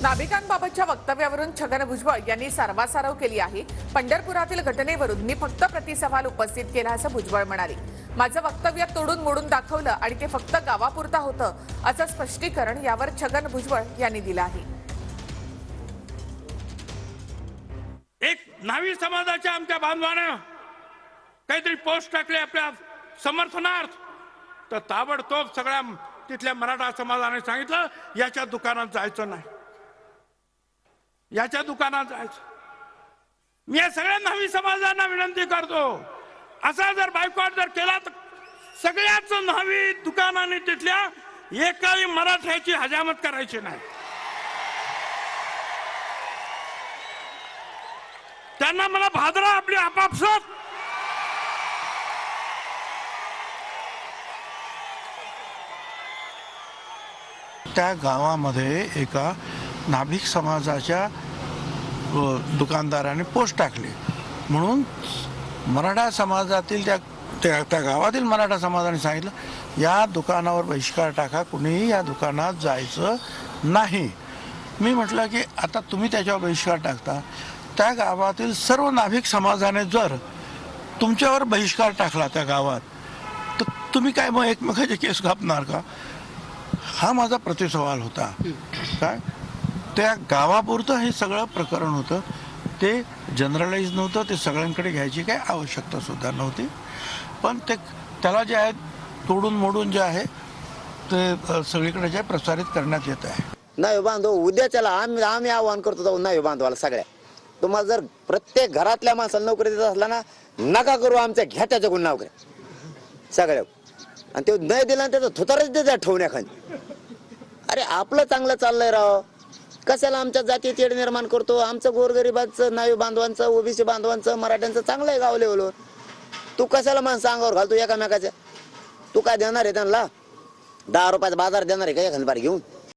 नाभिकांबाबतच्या वक्तव्यावरून छगन भुजबळ यांनी सारवासारव केली आहे। पंढरपुरातील घटनेवरून मी फक्त प्रतिसवाल उपस्थित केला असं भुजबळ म्हणाले। माझं वक्तव्य तोडून मोडून दाखवलं आणि ते फक्त गावापुरता होतं असं स्पष्टीकरण यावर छगन भुजबळ यांनी दिलं आहे। एक नावी समाजाच्या आमच्या बांधवानं काहीतरी पोस्ट टाकले आपल्या समर्थनार्थ, तर ताबडतोब सगळ्या तिथल्या मराठा समाजाने सांगितलं याच्या दुकानात जायचं नाही, याच्या दुकानात जायचं। मी या सगळ्या नावी समाजांना विनंती करतो, असा जर बायकॉट जर केला तर सगळ्याच नावी दुकानाने तिथल्या एकाही मराठ्याची हजामत करायची नाही। त्यांना मला भादरा आपली आपापसात त्या गावामध्ये एका नाभिक समाजाच्या दुकानदाराने पोस्ट टाकली म्हणून मराठा समाजातील त्या गावातील मराठा समाजाने सांगितलं या दुकानावर बहिष्कार टाका, कुणीही या दुकानात जायचं नाही। मी म्हटलं की आता तुम्ही त्याच्यावर बहिष्कार टाकता, त्या गावातील सर्व नाभिक समाजाने जर तुमच्यावर बहिष्कार टाकला त्या गावात, तर तुम्ही काय मग एकमेकाचे केस कापणार का? हा माझा प्रतिसवाल होता। काय त्या गावापुरतं हे सगळं प्रकरण होतं, ते जनरलाइज नव्हतं, ते सगळ्यांकडे घ्यायची काही आवश्यकता सुद्धा नव्हती। पण ते त्याला जे आहे तोडून मोडून जे आहे ते सगळीकडे जे प्रसारित करण्यात येत आहे। नाही बांधव, उद्याच्याला आम्ही आव्हान करतो नाही बांधवाला सगळ्या, तुम्हाला जर प्रत्येक घरातल्या माणसाला नोकरी देत असला ना, नका करू आमच्या घ्याट्याच्या गुण नोकऱ्या सगळ्या, आणि ते नाही दिला त्याचं थुतारच देत ठेवण्याखाली। अरे आपलं चांगलं चाललंय राव, कशाला आमच्या जाती तेढ निर्माण करतो? आमचं गोरगरिबांचं, नावी बांधवांचं, ओबीसी बांधवांचं, मराठ्यांचं चांगलं आहे गाव लेवलवर। तू कशाला माणसं अंगावर घालतो एकामेकाच्या? तू काय देणार आहे त्यांना? 10 रुपयाचा बाजार देणार आहे का एखादी बार घेऊन?